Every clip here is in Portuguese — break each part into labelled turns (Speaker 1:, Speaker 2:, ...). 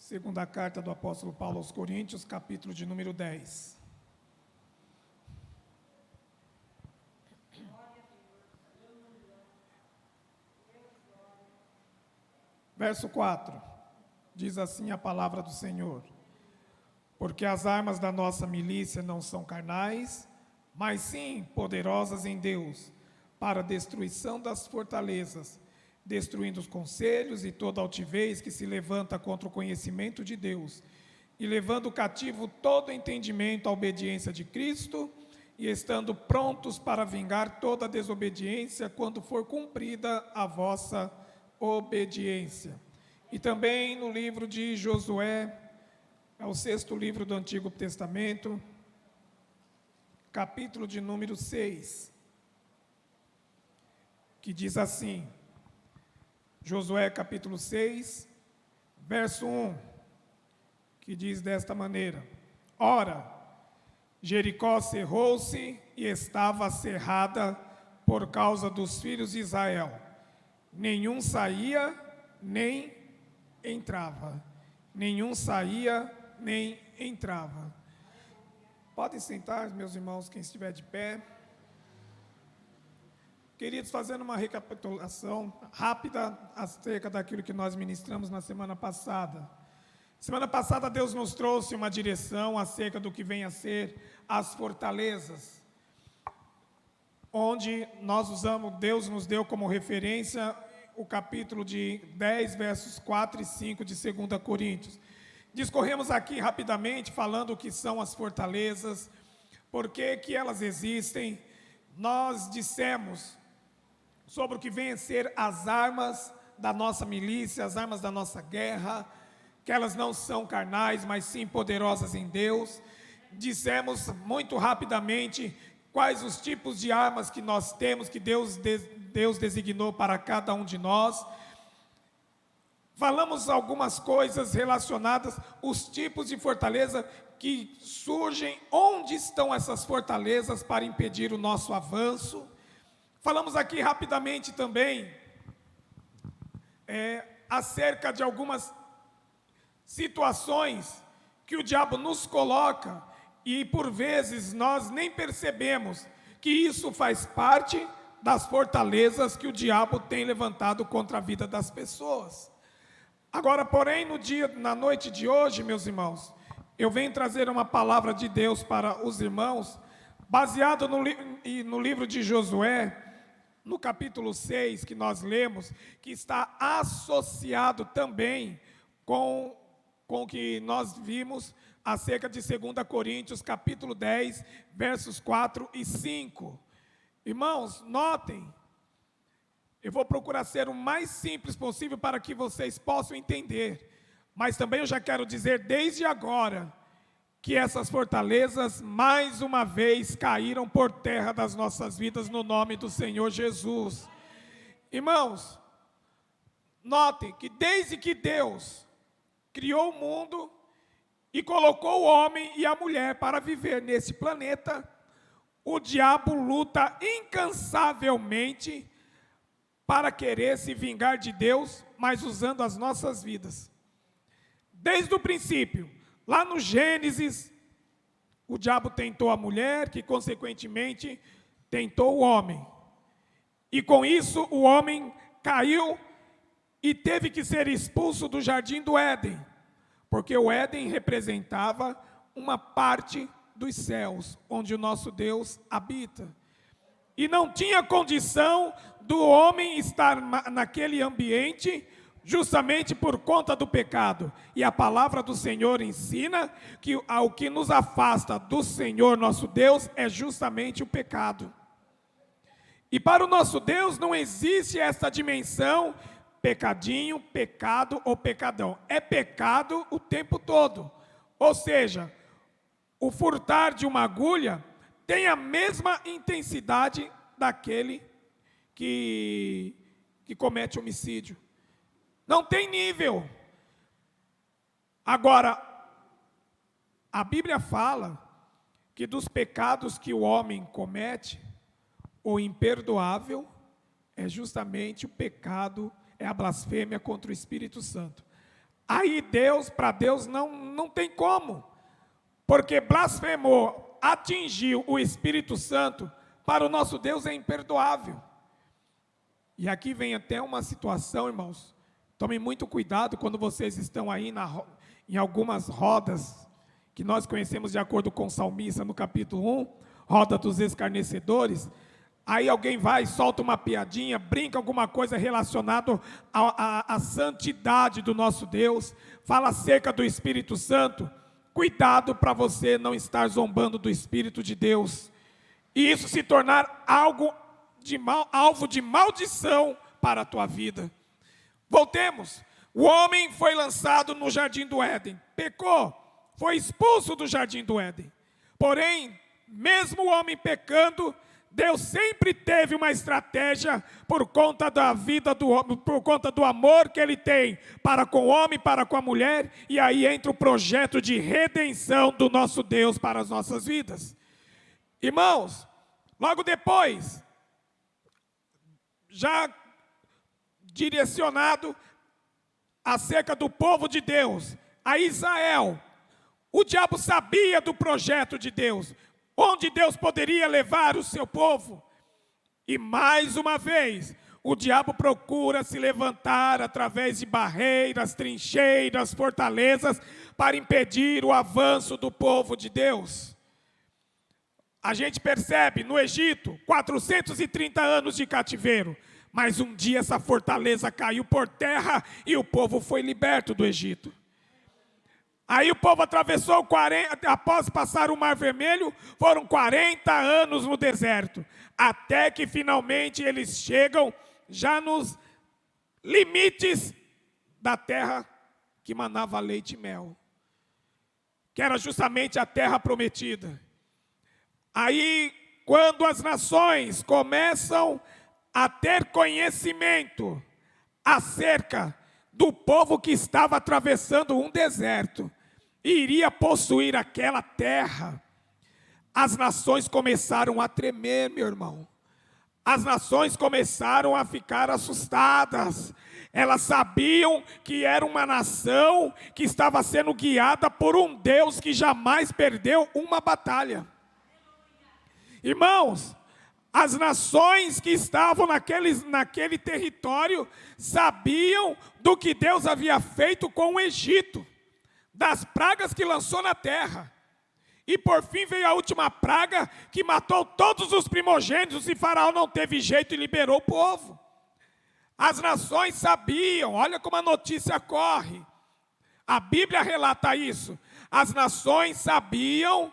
Speaker 1: Segunda carta do apóstolo Paulo aos Coríntios, capítulo de número 10. Verso 4, diz assim a palavra do Senhor: porque as armas da nossa milícia não são carnais, mas sim poderosas em Deus, para a destruição das fortalezas, destruindo os conselhos e toda altivez que se levanta contra o conhecimento de Deus, e levando cativo todo entendimento à obediência de Cristo, e estando prontos para vingar toda a desobediência quando for cumprida a vossa obediência. E também no livro de Josué, é o 6º livro do Antigo Testamento, capítulo de número 6, que diz assim, Josué capítulo 6, verso 1, que diz desta maneira: ora, Jericó cerrou-se e estava cerrada por causa dos filhos de Israel. Nenhum saía, nem entrava. Nenhum saía, nem entrava. Podem sentar, meus irmãos, quem estiver de pé. Queridos, fazendo uma recapitulação rápida acerca daquilo que nós ministramos na semana passada. Semana passada Deus nos trouxe uma direção acerca do que vem a ser as fortalezas, onde Deus nos deu como referência o capítulo de 10, versos 4 e 5 de 2 Coríntios. Discorremos aqui rapidamente falando o que são as fortalezas, por que elas existem. Nós dissemos sobre o que vem a ser as armas da nossa milícia, as armas da nossa guerra, que elas não são carnais, mas sim poderosas em Deus. Dissemos muito rapidamente quais os tipos de armas que nós temos, que Deus designou para cada um de nós. Falamos algumas coisas relacionadas, os tipos de fortaleza que surgem, onde estão essas fortalezas para impedir o nosso avanço. Falamos aqui rapidamente também acerca de algumas situações que o diabo nos coloca e por vezes nós nem percebemos que isso faz parte das fortalezas que o diabo tem levantado contra a vida das pessoas. Agora, porém, na noite de hoje, meus irmãos, eu venho trazer uma palavra de Deus para os irmãos, baseado no livro de Josué, no capítulo 6, que nós lemos, que está associado também com o que nós vimos acerca de 2 Coríntios, capítulo 10, versos 4 e 5. Irmãos, notem, eu vou procurar ser o mais simples possível para que vocês possam entender, mas também eu já quero dizer desde agora, que essas fortalezas, mais uma vez, caíram por terra das nossas vidas, no nome do Senhor Jesus. Irmãos, notem que desde que Deus criou o mundo e colocou o homem e a mulher para viver nesse planeta, o diabo luta incansavelmente para querer se vingar de Deus, mas usando as nossas vidas. Desde o princípio, lá no Gênesis, o diabo tentou a mulher, que consequentemente tentou o homem. E com isso o homem caiu e teve que ser expulso do jardim do Éden, porque o Éden representava uma parte dos céus, onde o nosso Deus habita. E não tinha condição do homem estar naquele ambiente, justamente por conta do pecado. E a palavra do Senhor ensina que o que nos afasta do Senhor nosso Deus é justamente o pecado. E para o nosso Deus não existe essa dimensão pecadinho, pecado ou pecadão. É pecado o tempo todo. Ou seja, o furtar de uma agulha tem a mesma intensidade daquele que comete homicídio. Não tem nível. Agora, a Bíblia fala que dos pecados que o homem comete, o imperdoável é justamente o pecado, é a blasfêmia contra o Espírito Santo. Aí para Deus não tem como, porque blasfemou, atingiu o Espírito Santo, para o nosso Deus é imperdoável. E aqui vem até uma situação, irmãos, tomem muito cuidado quando vocês estão aí em algumas rodas, que nós conhecemos de acordo com o salmista no capítulo 1, roda dos escarnecedores. Aí alguém vai, solta uma piadinha, brinca alguma coisa relacionada à santidade do nosso Deus, fala acerca do Espírito Santo. Cuidado para você não estar zombando do Espírito de Deus, e isso se tornar alvo de maldição para a tua vida. Voltemos. O homem foi lançado no jardim do Éden, pecou, foi expulso do jardim do Éden. Porém, mesmo o homem pecando, Deus sempre teve uma estratégia por conta da vida do homem, por conta do amor que Ele tem para com o homem, para com a mulher, e aí entra o projeto de redenção do nosso Deus para as nossas vidas. Irmãos, logo depois, já direcionado acerca do povo de Deus, a Israel, o diabo sabia do projeto de Deus, onde Deus poderia levar o seu povo. E mais uma vez, o diabo procura se levantar através de barreiras, trincheiras, fortalezas, para impedir o avanço do povo de Deus. A gente percebe no Egito, 430 anos de cativeiro, mas um dia essa fortaleza caiu por terra e o povo foi liberto do Egito. Aí o povo atravessou, após passar o Mar Vermelho, foram 40 anos no deserto, até que finalmente eles chegam já nos limites da terra que manava leite e mel, que era justamente a terra prometida. Aí, quando as nações começam a ter conhecimento acerca do povo que estava atravessando um deserto, e iria possuir aquela terra, as nações começaram a tremer, meu irmão. As nações começaram a ficar assustadas. Elas sabiam que era uma nação que estava sendo guiada por um Deus que jamais perdeu uma batalha. Irmãos, as nações que estavam naquele território sabiam do que Deus havia feito com o Egito, das pragas que lançou na terra. E por fim veio a última praga que matou todos os primogênitos, e Faraó não teve jeito e liberou o povo. As nações sabiam, olha como a notícia corre. A Bíblia relata isso. As nações sabiam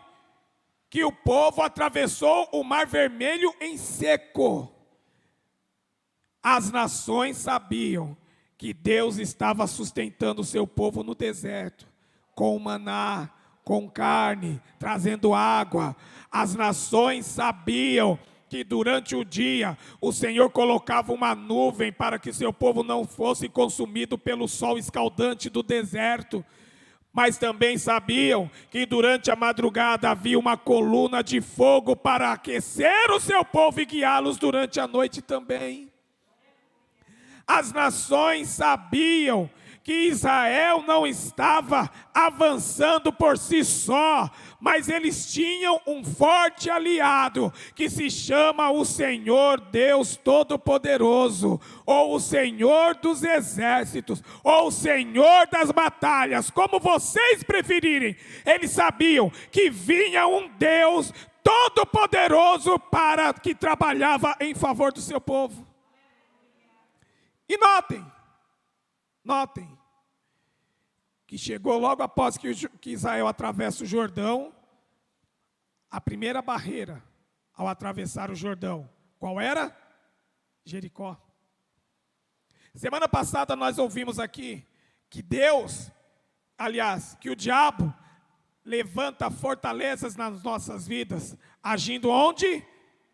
Speaker 1: que o povo atravessou o Mar Vermelho em seco. As nações sabiam que Deus estava sustentando o seu povo no deserto, com maná, com carne, trazendo água. As nações sabiam que durante o dia o Senhor colocava uma nuvem para que seu povo não fosse consumido pelo sol escaldante do deserto. Mas também sabiam que durante a madrugada havia uma coluna de fogo para aquecer o seu povo e guiá-los durante a noite também. As nações sabiam que Israel não estava avançando por si só, mas eles tinham um forte aliado, que se chama o Senhor Deus Todo-Poderoso, ou o Senhor dos Exércitos, ou o Senhor das Batalhas, como vocês preferirem. Eles sabiam que vinha um Deus Todo-Poderoso para que trabalhava em favor do seu povo. E notem, que chegou logo após que Israel atravessa o Jordão, a primeira barreira ao atravessar o Jordão, qual era? Jericó. Semana passada nós ouvimos aqui que que o diabo levanta fortalezas nas nossas vidas, agindo onde?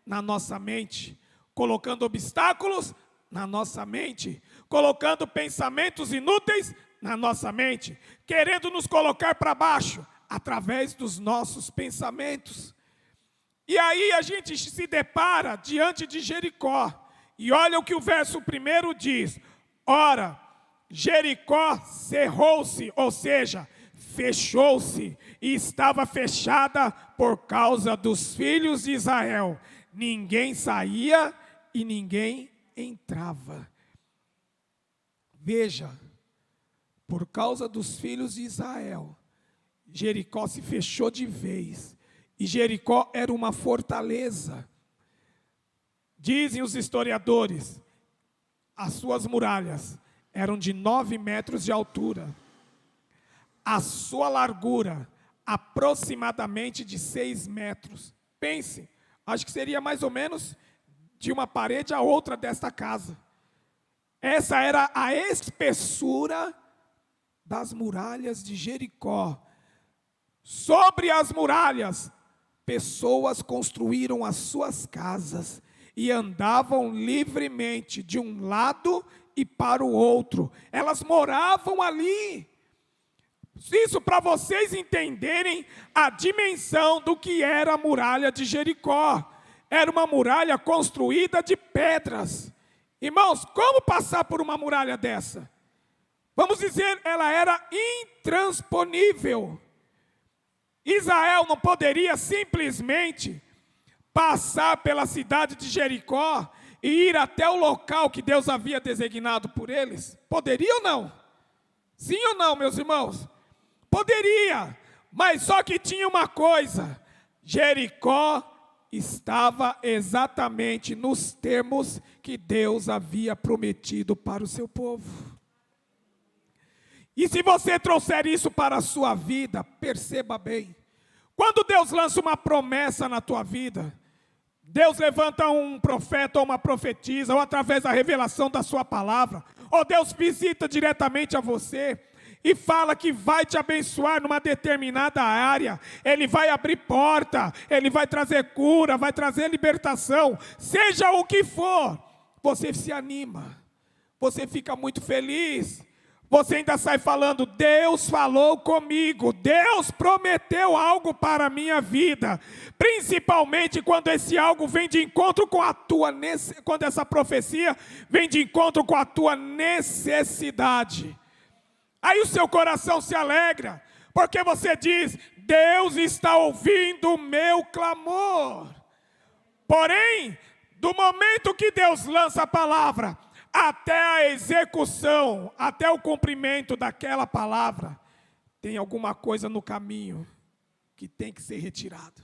Speaker 1: Na nossa mente, colocando obstáculos na nossa mente, colocando pensamentos inúteis na nossa mente, querendo nos colocar para baixo, através dos nossos pensamentos. E aí a gente se depara diante de Jericó, e olha o que o verso 1 diz: ora, Jericó cerrou-se, ou seja, fechou-se, e estava fechada por causa dos filhos de Israel. Ninguém saía e ninguém entrava. Veja, por causa dos filhos de Israel, Jericó se fechou de vez. E Jericó era uma fortaleza. Dizem os historiadores, as suas muralhas eram de 9 metros de altura. A sua largura, aproximadamente de 6 metros. Pense, acho que seria mais ou menos de uma parede a outra desta casa. Essa era a espessura das muralhas de Jericó. Sobre as muralhas, pessoas construíram as suas casas e andavam livremente de um lado e para o outro. Elas moravam ali. Isso para vocês entenderem a dimensão do que era a muralha de Jericó. Era uma muralha construída de pedras. Irmãos, como passar por uma muralha dessa? Vamos dizer, ela era intransponível. Israel não poderia simplesmente passar pela cidade de Jericó e ir até o local que Deus havia designado por eles? Poderia ou não? Sim ou não, meus irmãos? Poderia, mas só que tinha uma coisa: Jericó estava exatamente nos termos que Deus havia prometido para o seu povo. E se você trouxer isso para a sua vida, perceba bem, quando Deus lança uma promessa na tua vida, Deus levanta um profeta ou uma profetisa, ou através da revelação da sua palavra, ou Deus visita diretamente a você e fala que vai te abençoar numa determinada área, Ele vai abrir porta, Ele vai trazer cura, vai trazer libertação, seja o que for, você se anima, você fica muito feliz. Você ainda sai falando, Deus falou comigo, Deus prometeu algo para a minha vida. Principalmente quando esse algo vem de encontro com a tua necessidade, quando essa profecia vem de encontro com a tua necessidade. Aí o seu coração se alegra, porque você diz, Deus está ouvindo o meu clamor. Porém, do momento que Deus lança a palavra, até a execução, até o cumprimento daquela palavra, tem alguma coisa no caminho que tem que ser retirado.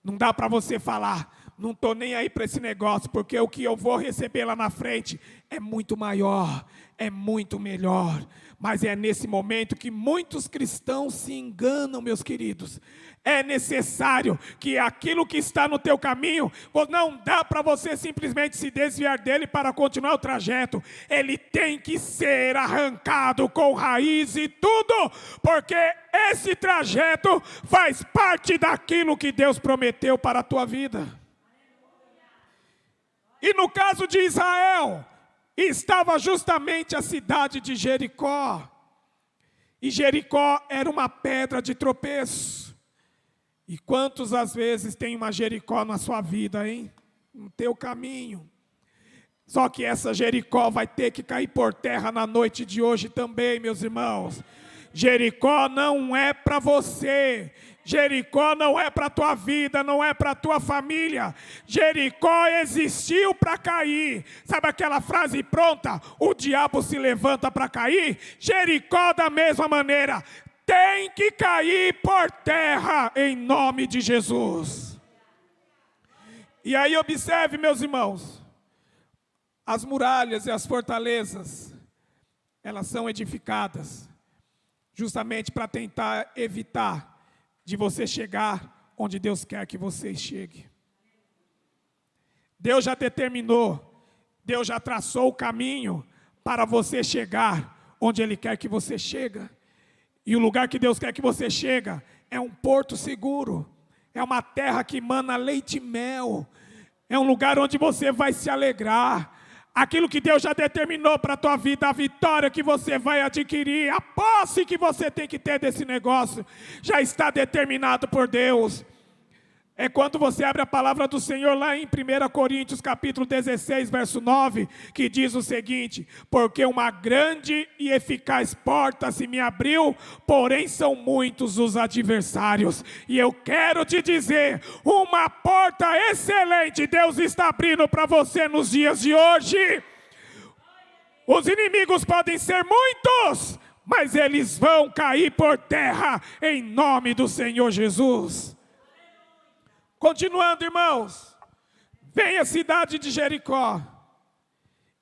Speaker 1: Não dá para você falar, não estou nem aí para esse negócio, porque o que eu vou receber lá na frente é muito maior, é muito melhor. Mas é nesse momento que muitos cristãos se enganam, meus queridos. É necessário que aquilo que está no teu caminho, não dá para você simplesmente se desviar dele para continuar o trajeto. Ele tem que ser arrancado com raiz e tudo, porque esse trajeto faz parte daquilo que Deus prometeu para a tua vida. E no caso de Israel, estava justamente a cidade de Jericó. E Jericó era uma pedra de tropeço. E quantos às vezes tem uma Jericó na sua vida, hein? No teu caminho. Só que essa Jericó vai ter que cair por terra na noite de hoje também, meus irmãos. Jericó não é para você. Jericó não é para a tua vida, não é para a tua família. Jericó existiu para cair. Sabe aquela frase pronta? O diabo se levanta para cair? Jericó da mesma maneira. Tem que cair por terra em nome de Jesus. E aí observe, meus irmãos, as muralhas e as fortalezas, elas são edificadas justamente para tentar evitar de você chegar onde Deus quer que você chegue. Deus já determinou, Deus já traçou o caminho para você chegar onde Ele quer que você chegue. E o lugar que Deus quer que você chegue é um porto seguro, é uma terra que emana leite e mel, é um lugar onde você vai se alegrar. Aquilo que Deus já determinou para a tua vida, a vitória que você vai adquirir, a posse que você tem que ter desse negócio, já está determinado por Deus. É quando você abre a palavra do Senhor lá em 1 Coríntios capítulo 16, verso 9, que diz o seguinte: porque uma grande e eficaz porta se me abriu, porém são muitos os adversários. E eu quero te dizer, uma porta excelente Deus está abrindo para você nos dias de hoje. Os inimigos podem ser muitos, mas eles vão cair por terra em nome do Senhor Jesus. Continuando, irmãos, vem a cidade de Jericó.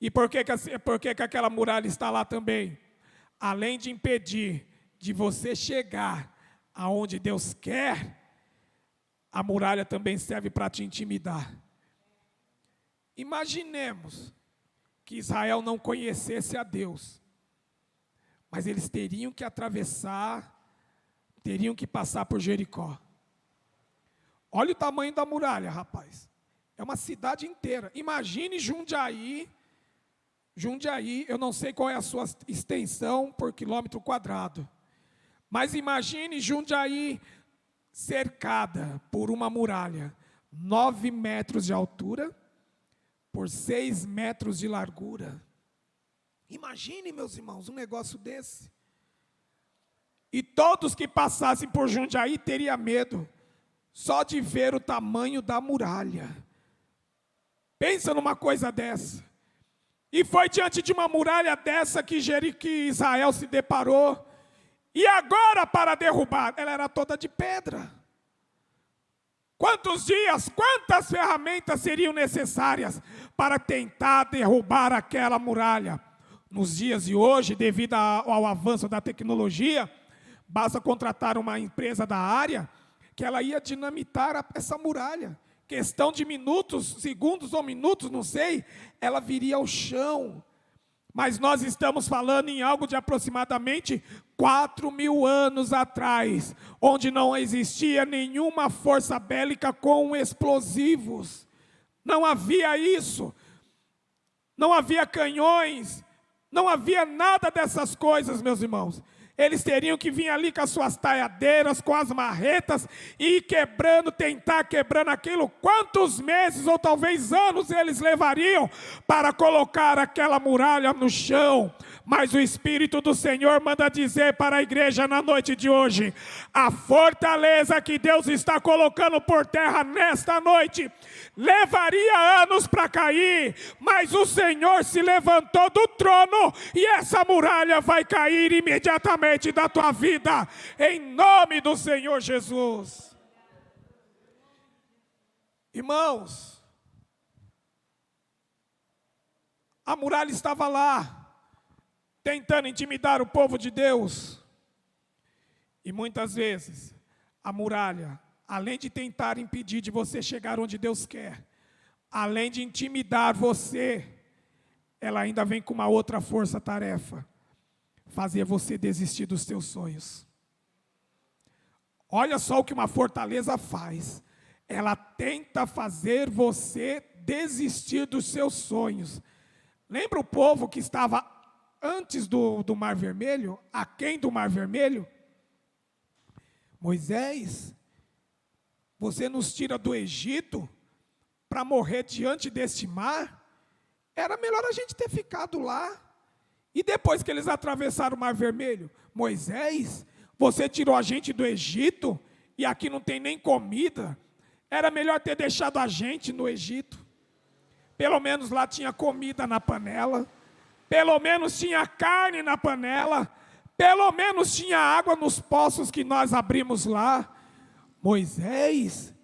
Speaker 1: E por que aquela muralha está lá também? Além de impedir de você chegar aonde Deus quer, a muralha também serve para te intimidar. Imaginemos que Israel não conhecesse a Deus, mas eles teriam que atravessar, teriam que passar por Jericó. Olha o tamanho da muralha, rapaz. É uma cidade inteira. Imagine Jundiaí. Jundiaí, eu não sei qual é a sua extensão por quilômetro quadrado. Mas imagine Jundiaí cercada por uma muralha. 9 metros de altura por 6 metros de largura. Imagine, meus irmãos, um negócio desse. E todos que passassem por Jundiaí teriam medo só de ver o tamanho da muralha. Pensa numa coisa dessa. E foi diante de uma muralha dessa que Israel se deparou. E agora, para derrubar, ela era toda de pedra. Quantos dias, quantas ferramentas seriam necessárias para tentar derrubar aquela muralha? Nos dias de hoje, devido ao avanço da tecnologia, basta contratar uma empresa da área que ela ia dinamitar essa muralha. Questão de minutos, segundos ou minutos, não sei, ela viria ao chão. Mas nós estamos falando em algo de aproximadamente 4.000 anos atrás, onde não existia nenhuma força bélica com explosivos. Não havia isso. Não havia canhões. Não havia nada dessas coisas, meus irmãos. Eles teriam que vir ali com as suas taiadeiras, com as marretas, e ir quebrando, tentar quebrando aquilo. Quantos meses ou talvez anos eles levariam para colocar aquela muralha no chão? Mas o Espírito do Senhor manda dizer para a igreja na noite de hoje: a fortaleza que Deus está colocando por terra nesta noite, levaria anos para cair, mas o Senhor se levantou do trono, e essa muralha vai cair imediatamente da tua vida, em nome do Senhor Jesus. Irmãos, a muralha estava lá, tentando intimidar o povo de Deus. E muitas vezes, a muralha, além de tentar impedir de você chegar onde Deus quer, além de intimidar você, ela ainda vem com uma outra força-tarefa: fazer você desistir dos seus sonhos. Olha só o que uma fortaleza faz. Ela tenta fazer você desistir dos seus sonhos. Lembra o povo que estava antes do Mar Vermelho, aquém do Mar Vermelho? Moisés, você nos tira do Egito para morrer diante deste mar? Era melhor a gente ter ficado lá. E depois que eles atravessaram o Mar Vermelho: Moisés, você tirou a gente do Egito e aqui não tem nem comida. Era melhor ter deixado a gente no Egito. Pelo menos lá tinha comida na panela. Pelo menos tinha carne na panela. Pelo menos tinha água nos poços que nós abrimos lá. Moisés,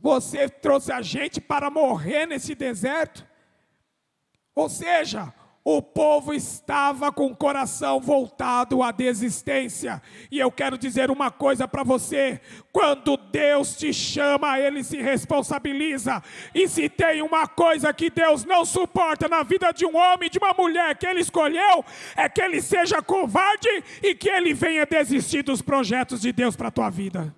Speaker 1: você trouxe a gente para morrer nesse deserto? Ou seja, o povo estava com o coração voltado à desistência. E eu quero dizer uma coisa para você: quando Deus te chama, Ele se responsabiliza. E se tem uma coisa que Deus não suporta na vida de um homem, de uma mulher que Ele escolheu, é que ele seja covarde e que ele venha desistir dos projetos de Deus para a tua vida.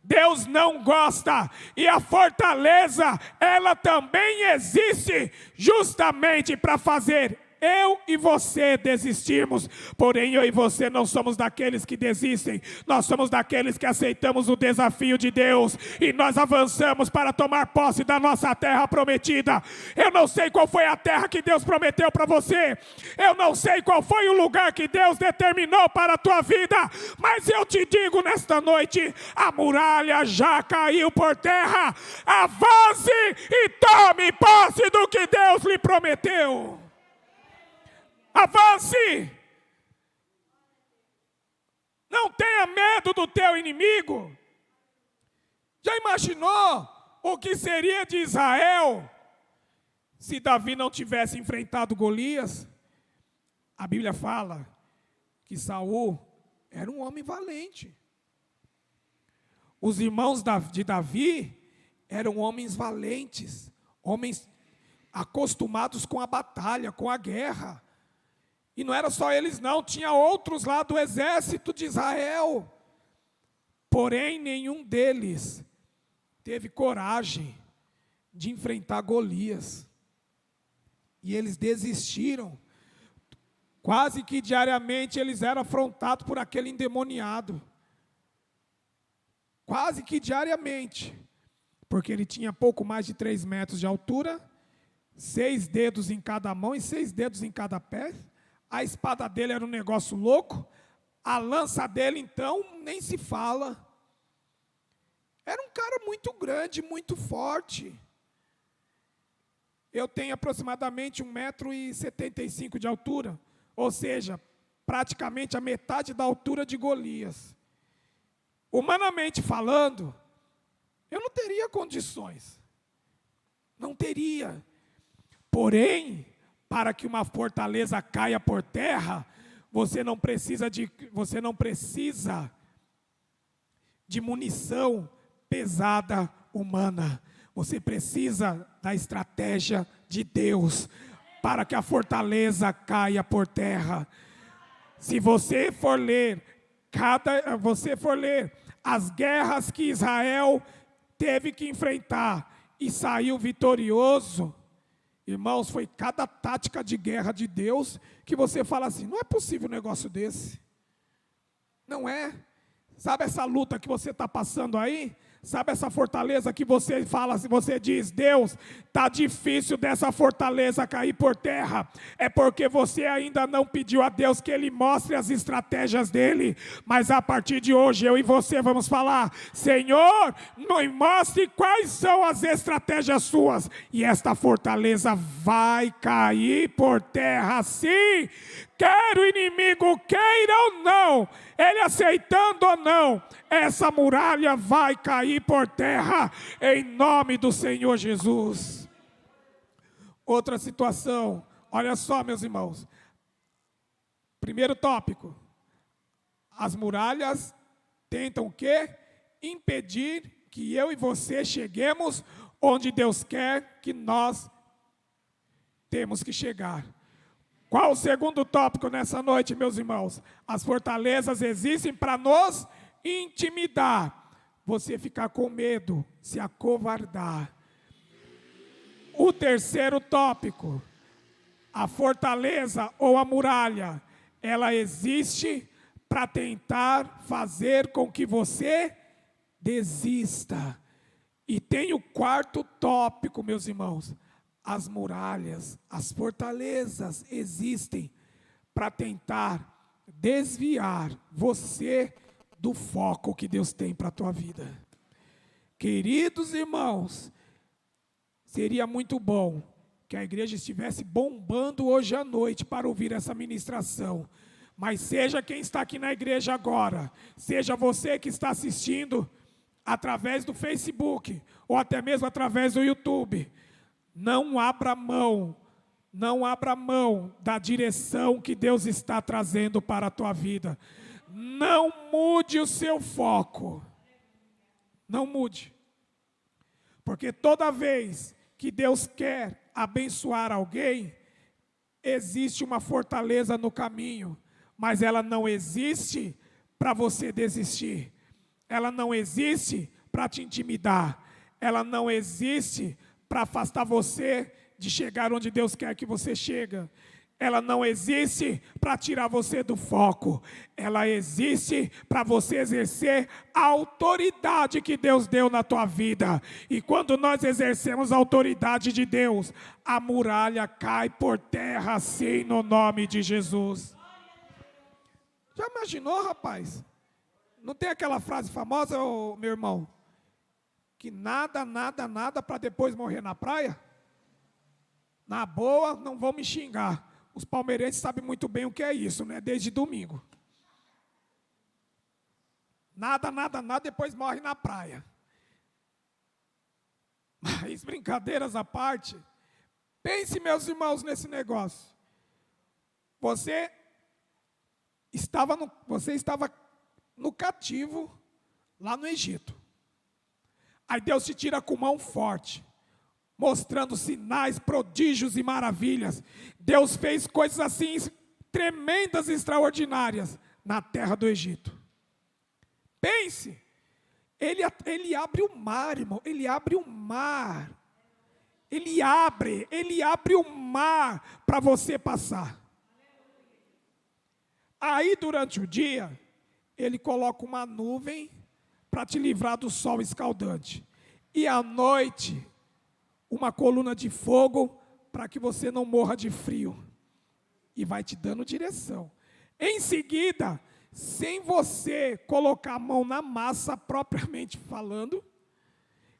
Speaker 1: Deus não gosta, e a fortaleza, ela também existe justamente para fazer eu e você desistirmos. Porém, eu e você não somos daqueles que desistem. Nós somos daqueles que aceitamos o desafio de Deus e nós avançamos para tomar posse da nossa terra prometida. Eu não sei qual foi a terra que Deus prometeu para você. Eu não sei qual foi o lugar que Deus determinou para a tua vida. Mas eu te digo nesta noite, a muralha já caiu por terra. Avance e tome posse do que Deus lhe prometeu. Avance. Não tenha medo do teu inimigo. Já imaginou o que seria de Israel se Davi não tivesse enfrentado Golias? A Bíblia fala que Saul era um homem valente. Os irmãos de Davi eram homens valentes, homens acostumados com a batalha, com a guerra. E não era só eles não, tinha outros lá do exército de Israel. Porém, nenhum deles teve coragem de enfrentar Golias. E eles desistiram. Quase que diariamente eles eram afrontados por aquele endemoniado. Quase que diariamente. Porque ele tinha pouco mais de 3 metros de altura, 6 dedos em cada mão e 6 dedos em cada pé. A espada dele era um negócio louco. A lança dele, então, nem se fala. Era um cara muito grande, muito forte. Eu tenho aproximadamente 1,75 m de altura. Ou seja, praticamente a metade da altura de Golias. Humanamente falando, eu não teria condições. Não teria. Porém, para que uma fortaleza caia por terra, você não precisa de munição pesada humana. Você precisa da estratégia de Deus para que a fortaleza caia por terra. Se você for ler as guerras que Israel teve que enfrentar e saiu vitorioso, irmãos, foi cada tática de guerra de Deus que você fala assim, não é possível um negócio desse. Não é. Sabe essa luta que você está passando aí? Sabe essa fortaleza que você fala, se você diz, Deus, está difícil dessa fortaleza cair por terra. É porque você ainda não pediu a Deus que Ele mostre as estratégias dEle. Mas a partir de hoje, eu e você vamos falar, Senhor, me mostre quais são as estratégias suas. E esta fortaleza vai cair por terra, sim. Quer o inimigo queira ou não, ele aceitando ou não, essa muralha vai cair por terra, em nome do Senhor Jesus. Outra situação, olha só, meus irmãos. Primeiro tópico, as muralhas tentam o quê? Impedir que eu e você cheguemos onde Deus quer que nós temos que chegar. Qual o segundo tópico nessa noite, meus irmãos? As fortalezas existem para nos intimidar. Você ficar com medo, se acovardar. O terceiro tópico, a fortaleza ou a muralha, ela existe para tentar fazer com que você desista. E tem o quarto tópico, meus irmãos. As muralhas, as fortalezas existem para tentar desviar você do foco que Deus tem para a tua vida. Queridos irmãos, seria muito bom que a igreja estivesse bombando hoje à noite para ouvir essa ministração. Mas seja quem está aqui na igreja agora, seja você que está assistindo através do Facebook ou até mesmo através do YouTube, não abra mão da direção que Deus está trazendo para a tua vida. Não mude o seu foco. Não mude. Porque toda vez que Deus quer abençoar alguém, existe uma fortaleza no caminho, mas ela não existe para você desistir. Ela não existe para te intimidar. Ela não existe para afastar você de chegar onde Deus quer que você chegue. ela não existe para tirar você do foco. Ela existe para você exercer a autoridade que Deus deu na tua vida. E quando nós exercemos a autoridade de Deus, a muralha cai por terra, assim, no nome de Jesus. Já imaginou, rapaz? Não tem aquela frase famosa, meu irmão? Que nada, nada, nada para depois morrer na praia? Na boa, não vão me xingar. Os palmeirenses sabem muito bem o que é isso, né? Desde domingo. Nada, nada, nada, depois morre na praia. Mas, brincadeiras à parte, pense, meus irmãos, nesse negócio. Você estava no cativo, lá no Egito. Aí Deus te tira com mão forte, mostrando sinais, prodígios e maravilhas. Deus fez coisas assim tremendas e extraordinárias na terra do Egito. Pense, ele abre o mar, irmão, ele abre o mar. Ele abre o mar para você passar. Aí durante o dia, ele coloca uma nuvem para te livrar do sol escaldante. E à noite, uma coluna de fogo para que você não morra de frio. E vai te dando direção. Em seguida, sem você colocar a mão na massa propriamente falando,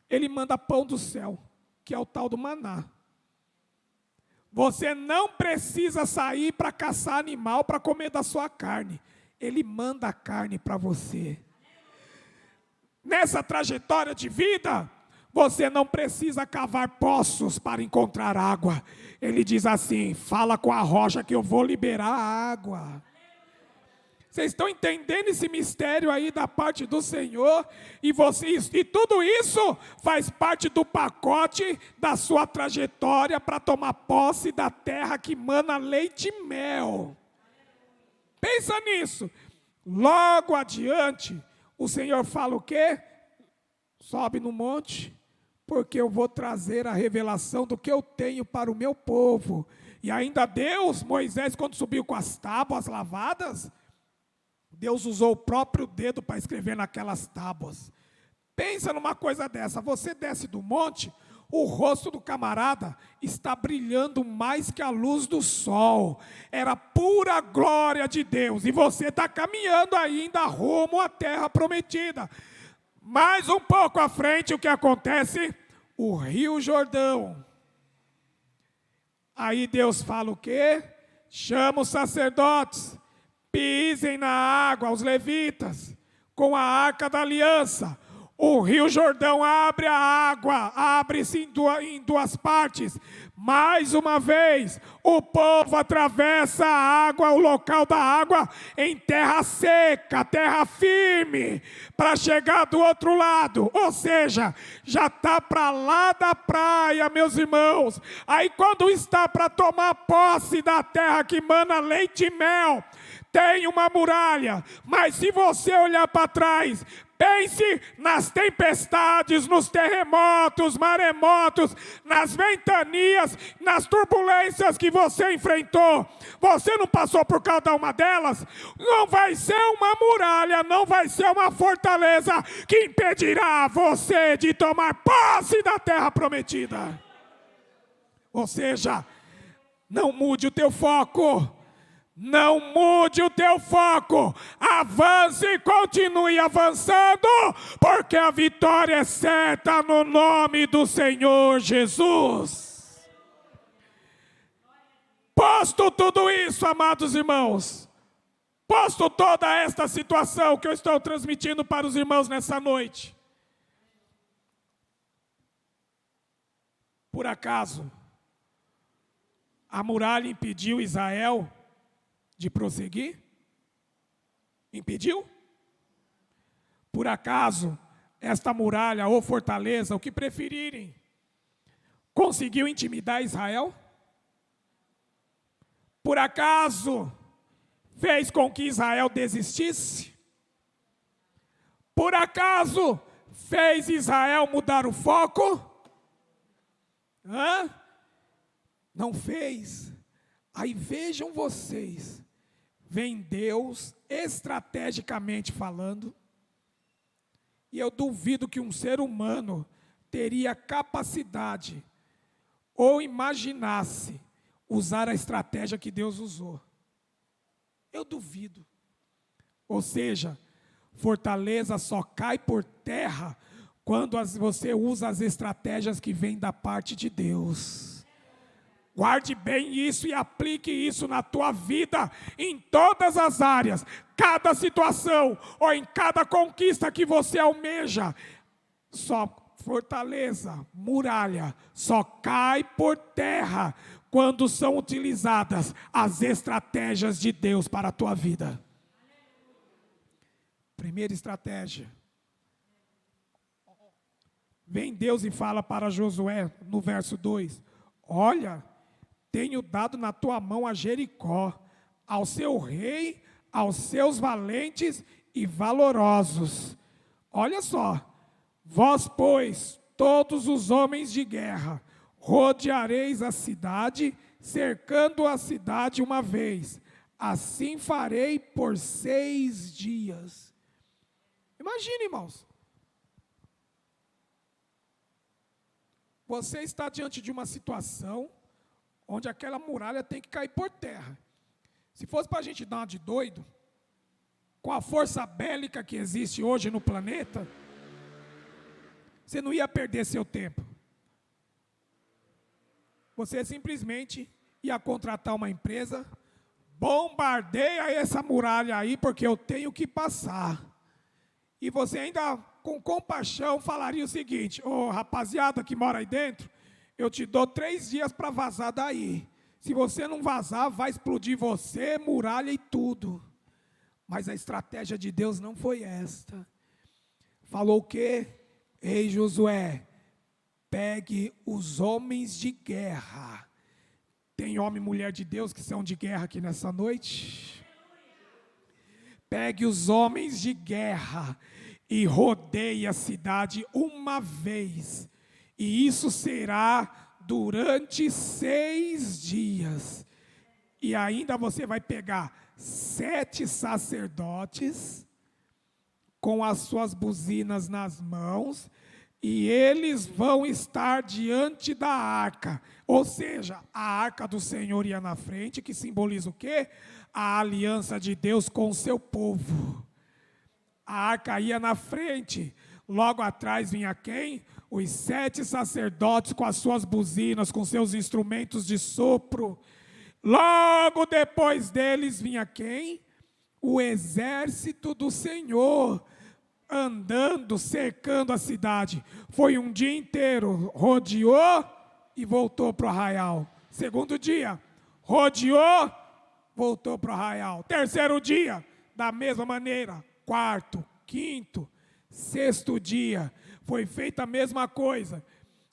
Speaker 1: ele manda pão do céu, que é o tal do maná. Você não precisa sair para caçar animal para comer da sua carne. Ele manda a carne para você. Nessa trajetória de vida, você não precisa cavar poços para encontrar água. Ele diz assim: fala com a rocha que eu vou liberar a água. Vocês estão entendendo esse mistério aí da parte do Senhor? E tudo isso faz parte do pacote da sua trajetória para tomar posse da terra que mana leite e mel. Pensa nisso. Logo adiante, o Senhor fala o quê? Sobe no monte, porque eu vou trazer a revelação do que eu tenho para o meu povo. E ainda Deus, Moisés, quando subiu com as tábuas lavadas, Deus usou o próprio dedo para escrever naquelas tábuas. Pensa numa coisa dessa, você desce do monte, o rosto do camarada está brilhando mais que a luz do sol. Era pura glória de Deus. E você está caminhando ainda rumo à terra prometida. Mais um pouco à frente, o que acontece? O Rio Jordão. Aí Deus fala o quê? Chama os sacerdotes. Pisem na água, os levitas, com a arca da aliança. O Rio Jordão abre a água, abre-se em duas partes. Mais uma vez, o povo atravessa a água, o local da água, em terra seca, terra firme, para chegar do outro lado. Ou seja, já está para lá da praia, meus irmãos. Aí quando está para tomar posse da terra que mana leite e mel, tem uma muralha, mas se você olhar para trás, pense nas tempestades, nos terremotos, maremotos, nas ventanias, nas turbulências que você enfrentou. Você não passou por cada uma delas? Não vai ser uma muralha, não vai ser uma fortaleza que impedirá você de tomar posse da terra prometida. Ou seja, não mude o teu foco. Não mude o teu foco, avance e continue avançando, porque a vitória é certa no nome do Senhor Jesus. Posto tudo isso, amados irmãos, posto toda esta situação que eu estou transmitindo para os irmãos nessa noite, por acaso, a muralha impediu Israel de prosseguir? Impediu? Por acaso, esta muralha ou fortaleza, o que preferirem, conseguiu intimidar Israel? Por acaso, fez com que Israel desistisse? Por acaso, fez Israel mudar o foco? Não fez. Aí vejam vocês, vem Deus, estrategicamente falando, e eu duvido que um ser humano teria capacidade, ou imaginasse, usar a estratégia que Deus usou. Eu duvido. Ou seja, fortaleza só cai por terra quando você usa as estratégias que vêm da parte de Deus. Guarde bem isso e aplique isso na tua vida, em todas as áreas, cada situação ou em cada conquista que você almeja. Só fortaleza, muralha, só cai por terra quando são utilizadas as estratégias de Deus para a tua vida. Primeira estratégia. Vem Deus e fala para Josué, no verso 2, olha, tenho dado na tua mão a Jericó, ao seu rei, aos seus valentes e valorosos. Olha só, vós, pois, todos os homens de guerra, rodeareis a cidade, cercando a cidade uma vez. Assim farei por 6 dias. Imagine, irmãos. Você está diante de uma situação onde aquela muralha tem que cair por terra. Se fosse para a gente dar uma de doido, com a força bélica que existe hoje no planeta, você não ia perder seu tempo. Você simplesmente ia contratar uma empresa, bombardeia essa muralha aí, porque eu tenho que passar. E você ainda, com compaixão, falaria o seguinte, rapaziada que mora aí dentro, eu te dou 3 dias para vazar daí. Se você não vazar, vai explodir você, muralha e tudo. Mas a estratégia de Deus não foi esta. Falou o quê? Ei, Josué, pegue os homens de guerra. Tem homem e mulher de Deus que são de guerra aqui nessa noite? Pegue os homens de guerra e rodeie a cidade uma vez. E isso será durante 6 dias. E ainda você vai pegar 7 sacerdotes com as suas buzinas nas mãos, e eles vão estar diante da arca. Ou seja, a arca do Senhor ia na frente, que simboliza o quê? A aliança de Deus com o seu povo. A arca ia na frente, logo atrás vinha quem? Os 7 sacerdotes com as suas buzinas, com seus instrumentos de sopro. Logo depois deles vinha quem? O exército do Senhor, andando, cercando a cidade. Foi um dia inteiro, rodeou e voltou para o arraial. Segundo dia, rodeou, voltou para o arraial. Terceiro dia, da mesma maneira. Quarto, quinto, sexto dia, foi feita a mesma coisa.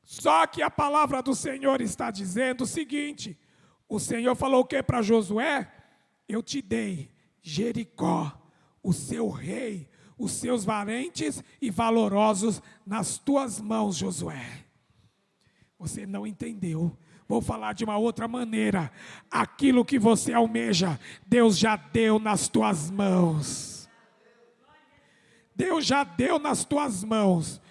Speaker 1: Só que a palavra do Senhor está dizendo o seguinte, o Senhor falou o que para Josué? Eu te dei Jericó, o seu rei, os seus valentes e valorosos nas tuas mãos, Josué. Você não entendeu. Vou falar de uma outra maneira. Aquilo que você almeja, Deus já deu nas tuas mãos. Deus já deu nas tuas mãos.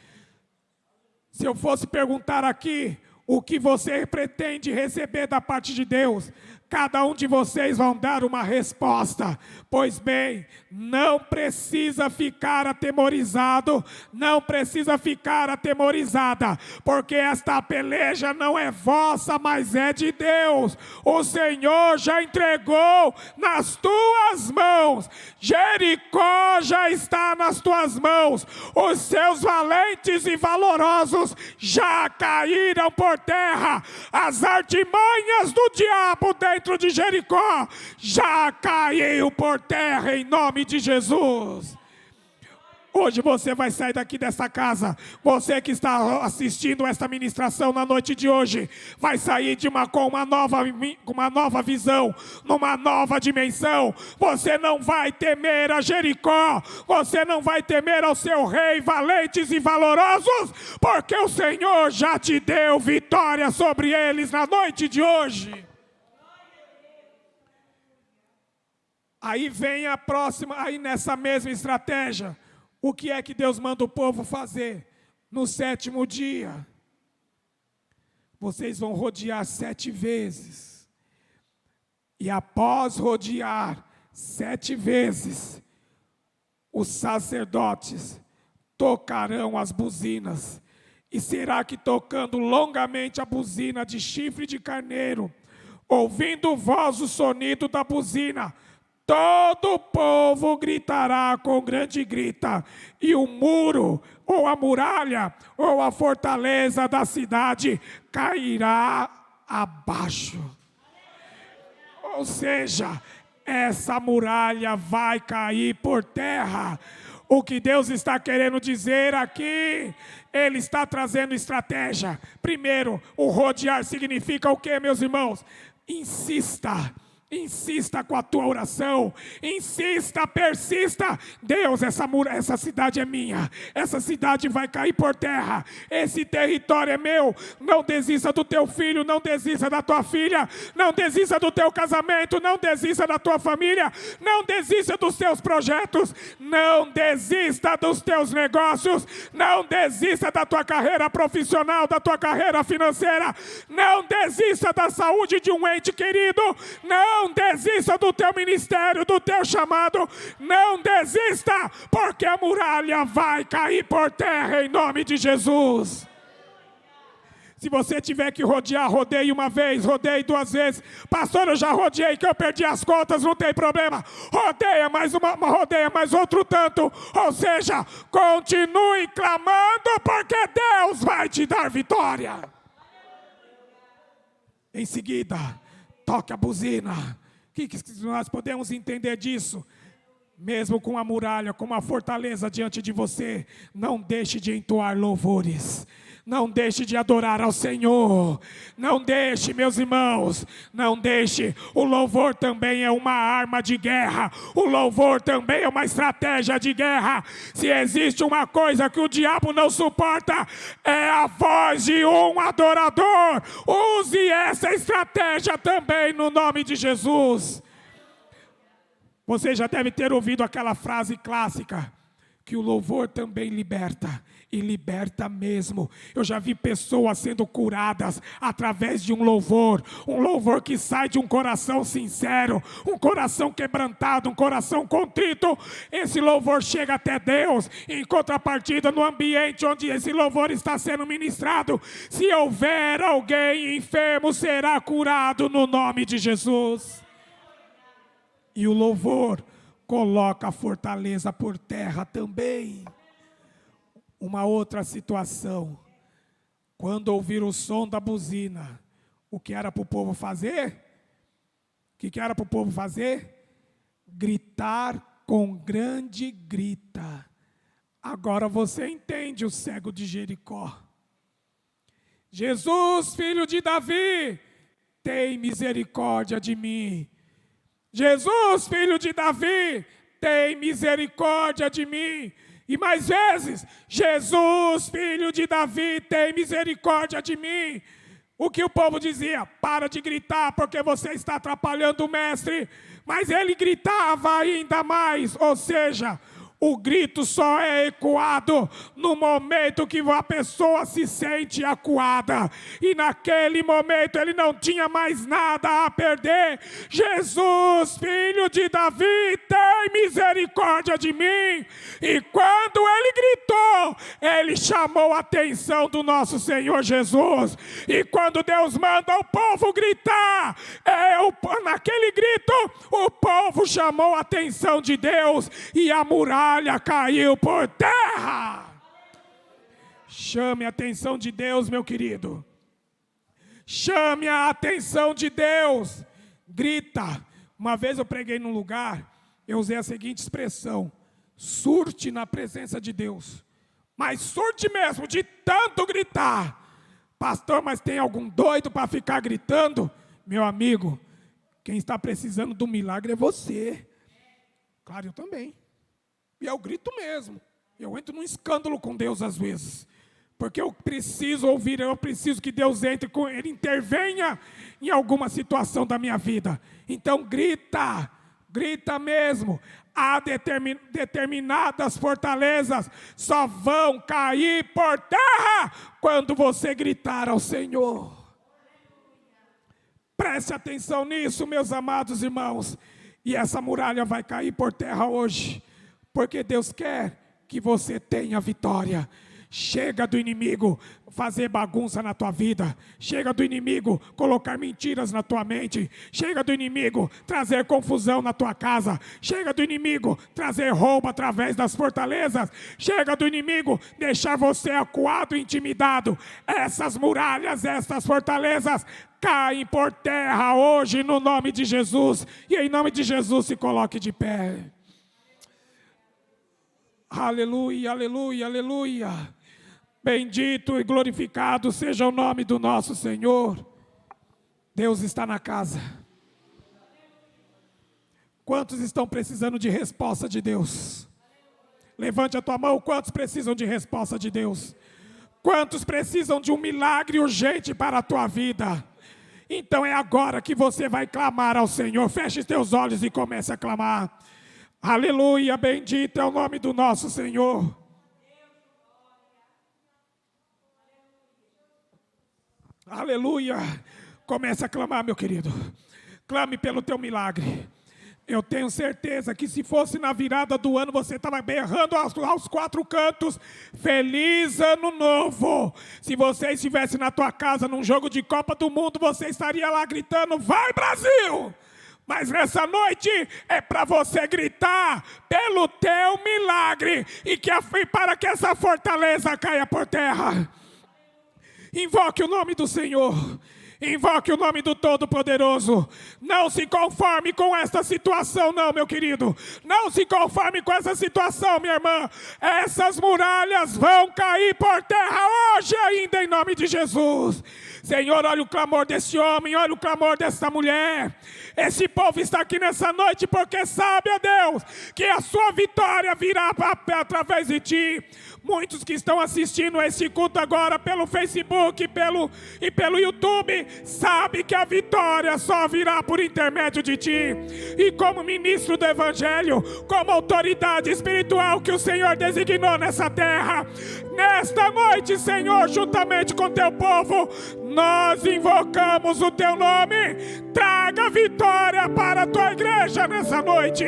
Speaker 1: Se eu fosse perguntar aqui, o que você pretende receber da parte de Deus, cada um de vocês vão dar uma resposta. Pois bem, não precisa ficar atemorizado, não precisa ficar atemorizada, porque esta peleja não é vossa, mas é de Deus. O Senhor já entregou nas tuas mãos. Jericó já está nas tuas mãos. Os seus valentes e valorosos já caíram por terra. As artimanhas do diabo dentro de Jericó já caiu por terra em nome de Jesus. Hoje você vai sair daqui dessa casa, você que está assistindo esta ministração na noite de hoje, vai sair com uma nova visão, numa nova dimensão. Você não vai temer a Jericó, você não vai temer ao seu rei, valentes e valorosos, porque o Senhor já te deu vitória sobre eles na noite de hoje. Aí vem a próxima, aí nessa mesma estratégia, o que é que Deus manda o povo fazer? No 7º dia, vocês vão rodear 7 vezes. E após rodear 7 vezes, os sacerdotes tocarão as buzinas. E será que tocando longamente a buzina de chifre de carneiro, ouvindo voz o sonido da buzina, todo o povo gritará com grande grita, e o muro, ou a muralha, ou a fortaleza da cidade cairá abaixo. Ou seja, essa muralha vai cair por terra. O que Deus está querendo dizer aqui, Ele está trazendo estratégia. Primeiro, o rodear significa o que, meus irmãos? Insista com a tua oração, insista, persista. Deus, essa cidade é minha, essa cidade vai cair por terra, esse território é meu. Não desista do teu filho, não desista da tua filha, não desista do teu casamento, não desista da tua família, não desista dos teus projetos, não desista dos teus negócios, não desista da tua carreira profissional, da tua carreira financeira, não desista da saúde de um ente querido, não desista do teu ministério, do teu chamado, não desista, porque a muralha vai cair por terra em nome de Jesus. Se você tiver que rodear, rodeie uma vez, rodeie 2 vezes. Pastor, eu já rodeei que eu perdi as contas, não tem problema. Rodeia mais rodeia mais outro tanto. Ou seja, continue clamando, porque Deus vai te dar vitória. Em seguida, toque a buzina. O que nós podemos entender disso? Mesmo com a muralha, com a fortaleza diante de você, não deixe de entoar louvores. Não deixe de adorar ao Senhor. Não deixe, meus irmãos, não deixe. O louvor também é uma arma de guerra. O louvor também é uma estratégia de guerra. Se existe uma coisa que o diabo não suporta, é a voz de um adorador. Use essa estratégia também no nome de Jesus. Você já deve ter ouvido aquela frase clássica, que o louvor também liberta. E liberta mesmo. Eu já vi pessoas sendo curadas através de um louvor que sai de um coração sincero, um coração quebrantado, um coração contrito. Esse louvor chega até Deus. Em contrapartida, no ambiente onde esse louvor está sendo ministrado, se houver alguém enfermo, será curado no nome de Jesus. E o louvor coloca a fortaleza por terra também. Uma outra situação, quando ouvir o som da buzina, o que era para o povo fazer? O que era para o povo fazer? Gritar com grande grita. Agora você entende o cego de Jericó. Jesus, filho de Davi, tem misericórdia de mim. Jesus, filho de Davi, tem misericórdia de mim. E mais vezes, Jesus, filho de Davi, tem misericórdia de mim. O que o povo dizia? Para de gritar, porque você está atrapalhando o mestre. Mas ele gritava ainda mais, ou seja, o grito só é ecoado no momento que a pessoa se sente acuada. E naquele momento ele não tinha mais nada a perder. Jesus, filho de Davi, tem misericórdia de mim. E quando ele gritou, ele chamou a atenção do nosso Senhor Jesus. E quando Deus manda o povo gritar, naquele grito, o povo chamou a atenção de Deus e a muralha caiu por terra. Chame a atenção de Deus, meu querido. Chame a atenção de Deus. Grita. Uma vez eu preguei num lugar, eu usei a seguinte expressão: surte na presença de Deus. Mas surte mesmo, de tanto gritar. Pastor, mas tem algum doido para ficar gritando? Meu amigo, quem está precisando do milagre é você. Claro, eu também. E eu grito mesmo. Eu entro num escândalo com Deus às vezes. Porque eu preciso ouvir, eu preciso que Deus entre, Ele intervenha em alguma situação da minha vida. Então grita, grita mesmo. Há determinadas fortalezas só vão cair por terra quando você gritar ao Senhor. Preste atenção nisso, meus amados irmãos. E essa muralha vai cair por terra hoje, porque Deus quer que você tenha vitória. Chega do inimigo fazer bagunça na tua vida. Chega do inimigo colocar mentiras na tua mente. Chega do inimigo trazer confusão na tua casa. Chega do inimigo trazer roubo através das fortalezas. Chega do inimigo deixar você acuado e intimidado. Essas muralhas, essas fortalezas caem por terra hoje no nome de Jesus. E em nome de Jesus se coloque de pé. Aleluia, aleluia, aleluia. Bendito e glorificado seja o nome do nosso Senhor. Deus está na casa. Quantos estão precisando de resposta de Deus? Levante a tua mão, quantos precisam de resposta de Deus? Quantos precisam de um milagre urgente para a tua vida? Então é agora que você vai clamar ao Senhor. Feche os teus olhos e comece a clamar. Aleluia, bendito é o nome do nosso Senhor. Aleluia. Comece a clamar, meu querido. Clame pelo teu milagre. Eu tenho certeza que se fosse na virada do ano, você estava berrando aos quatro cantos, feliz ano novo. Se você estivesse na tua casa num jogo de Copa do Mundo, você estaria lá gritando, vai Brasil! Mas nessa noite é para você gritar pelo teu milagre e para que essa fortaleza caia por terra. Invoque o nome do Senhor. Invoque o nome do Todo-Poderoso. Não se conforme com esta situação, não, meu querido. Não se conforme com essa situação, minha irmã. Essas muralhas vão cair por terra hoje ainda, em nome de Jesus. Senhor, olha o clamor desse homem, olha o clamor dessa mulher. Esse povo está aqui nessa noite porque sabe, ó Deus, que a sua vitória virá através de ti. Muitos que estão assistindo a esse culto agora pelo Facebook e pelo YouTube, sabe que a vitória só virá por intermédio de ti. E como ministro do Evangelho, como autoridade espiritual que o Senhor designou nessa terra, nesta noite, Senhor, juntamente com teu povo, nós invocamos o teu nome. Traga vitória para a tua igreja nessa noite.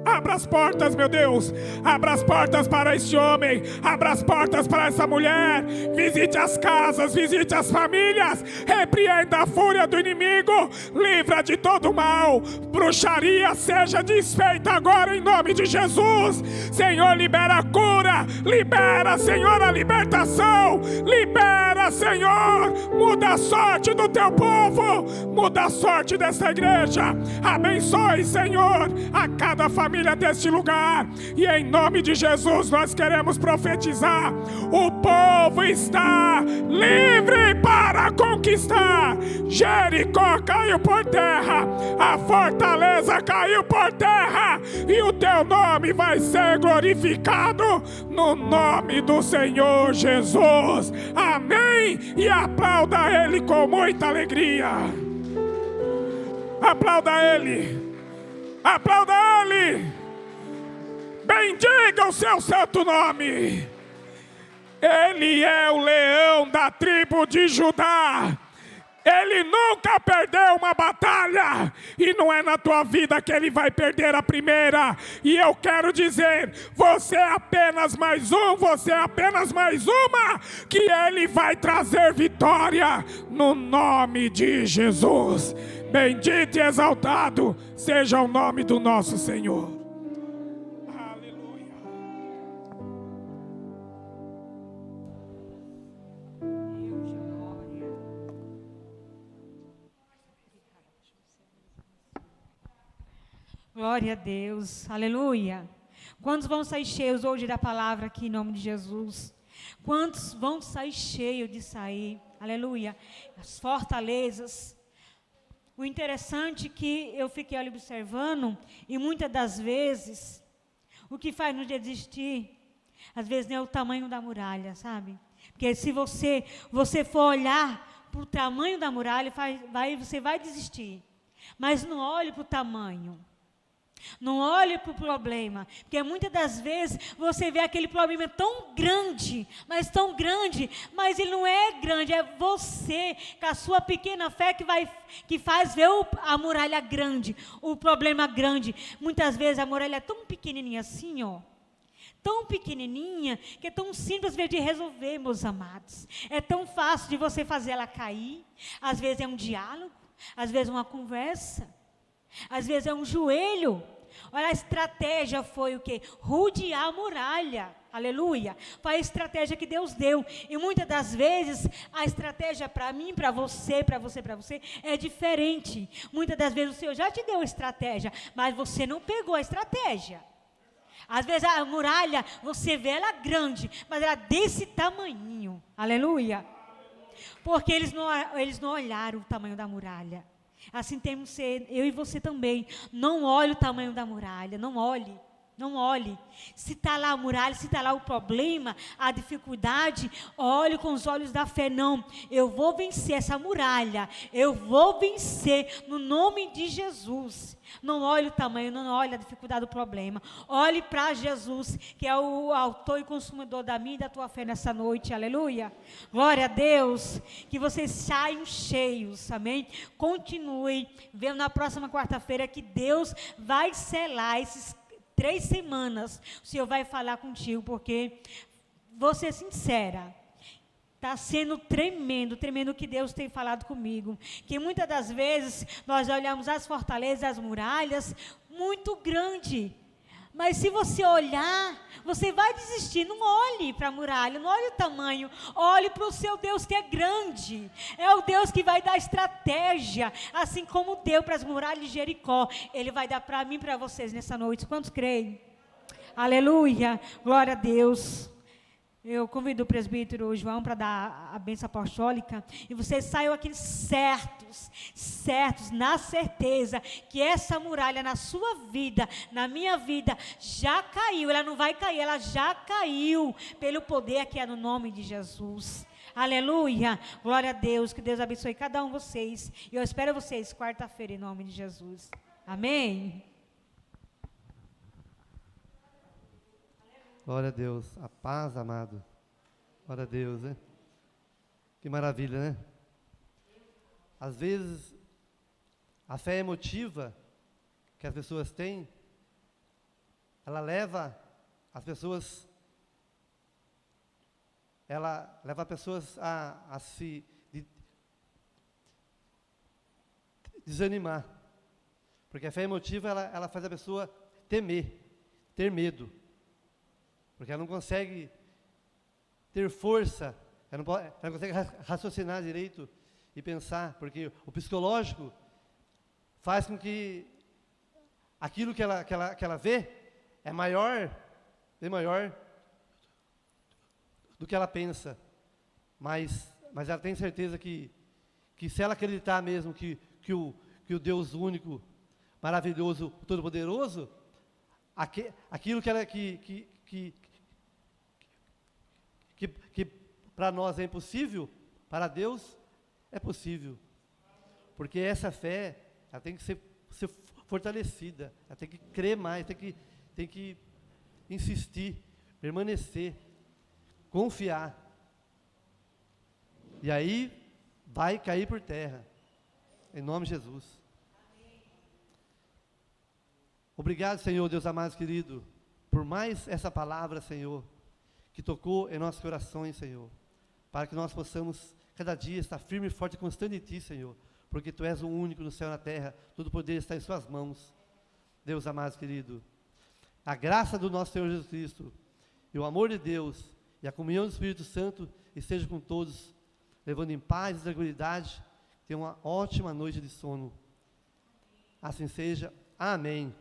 Speaker 1: Abra as portas, meu Deus. Abra as portas para este homem. Abra as portas para essa mulher. Visite as casas, visite as famílias. Repreenda a fúria do inimigo. Livra de todo mal. Bruxaria seja desfeita agora em nome de Jesus. Senhor, libera a cura. Libera, Senhor, a libertação. Libera, Senhor. Muda a sorte do teu povo. Muda a sorte dessa igreja. Abençoe, Senhor, a cada família deste lugar, e em nome de Jesus nós queremos profetizar: o povo está livre para conquistar. Jericó caiu por terra, a fortaleza caiu por terra, e o teu nome vai ser glorificado no nome do Senhor Jesus. Amém. E aplauda Ele com muita alegria. Aplauda Ele. Aplauda Ele. Bendiga o seu santo nome. Ele é o leão da tribo de Judá. Ele nunca perdeu uma batalha. E não é na tua vida que ele vai perder a primeira. E eu quero dizer, você é apenas mais um, você é apenas mais uma, que ele vai trazer vitória no nome de Jesus. Bendito e exaltado seja o nome do nosso Senhor. Aleluia.
Speaker 2: Glória a Deus. Aleluia. Quantos vão sair cheios hoje da palavra aqui em nome de Jesus? Quantos vão sair cheios de sair? Aleluia. As fortalezas. O interessante é que eu fiquei ali observando, e muitas das vezes, o que faz nos desistir, às vezes não é o tamanho da muralha, sabe? Porque se você for olhar para o tamanho da muralha, você vai desistir. Mas não olhe para o tamanho. Não olhe para o problema, porque muitas das vezes você vê aquele problema tão grande, mas ele não é grande, é você, com a sua pequena fé que faz ver a muralha grande, o problema grande. Muitas vezes a muralha é tão pequenininha assim, ó. Tão pequenininha, que é tão simples de resolver, meus amados. É tão fácil de você fazer ela cair. Às vezes é um diálogo, às vezes é uma conversa, às vezes é um joelho. Olha, a estratégia foi o quê? Rodear a muralha. Aleluia. Foi a estratégia que Deus deu. E muitas das vezes, a estratégia para mim, para você, é diferente. Muitas das vezes o Senhor já te deu a estratégia, mas você não pegou a estratégia. Às vezes a muralha, você vê ela grande, mas ela desse tamanhinho. Aleluia. Porque eles não olharam o tamanho da muralha. Assim temos que ser, eu e você também. Não olhe o tamanho da muralha, não olhe. Não olhe. Se está lá a muralha, se está lá o problema, a dificuldade, olhe com os olhos da fé. Não, eu vou vencer essa muralha. Eu vou vencer no nome de Jesus. Não olhe o tamanho, não olhe a dificuldade do problema. Olhe para Jesus, que é o autor e consumidor da minha e da tua fé nessa noite. Aleluia. Glória a Deus. Que vocês saiam cheios, amém? Continue vendo na próxima quarta-feira que Deus vai selar esses 3 semanas, o Senhor vai falar contigo, porque, vou ser sincera, está sendo tremendo o que Deus tem falado comigo, que muitas das vezes, nós olhamos as fortalezas, as muralhas, muito grande, mas se você olhar, você vai desistir. Não olhe para a muralha, não olhe o tamanho, olhe para o seu Deus que é grande, é o Deus que vai dar estratégia, assim como deu para as muralhas de Jericó, Ele vai dar para mim e para vocês nessa noite. Quantos creem? Aleluia, glória a Deus. Eu convido o presbítero João para dar a bênção apostólica, e vocês saiam aqui certos, na certeza que essa muralha na sua vida, na minha vida, já caiu. Ela não vai cair, ela já caiu, pelo poder que é no nome de Jesus. Aleluia, glória a Deus, que Deus abençoe cada um de vocês, e eu espero vocês quarta-feira em nome de Jesus. Amém.
Speaker 3: Glória a Deus, a paz, amado. Glória a Deus, né? Que maravilha, né? Às vezes, a fé emotiva que as pessoas têm, ela leva as pessoas a se desanimar. Porque a fé emotiva, ela faz a pessoa temer, ter medo. Porque ela não consegue ter força, ela não consegue raciocinar direito e pensar, porque o psicológico faz com que aquilo que ela vê é bem maior do que ela pensa, mas ela tem certeza que se ela acreditar mesmo que o Deus único, maravilhoso, todo-poderoso, aquilo que para nós é impossível, para Deus é possível. Porque essa fé, ela tem que ser fortalecida, ela tem que crer mais, tem que insistir, permanecer, confiar. E aí vai cair por terra, em nome de Jesus. Obrigado, Senhor, Deus amado, querido, por mais essa palavra, Senhor, que tocou em nossos corações, Senhor, para que nós possamos cada dia estar firme, forte e constante em Ti, Senhor, porque Tu és o único no céu e na terra, todo poder está em Suas mãos. Deus amado, querido, a graça do nosso Senhor Jesus Cristo, e o amor de Deus, e a comunhão do Espírito Santo, esteja com todos, levando em paz e tranquilidade. Tenha uma ótima noite de sono. Assim seja. Amém.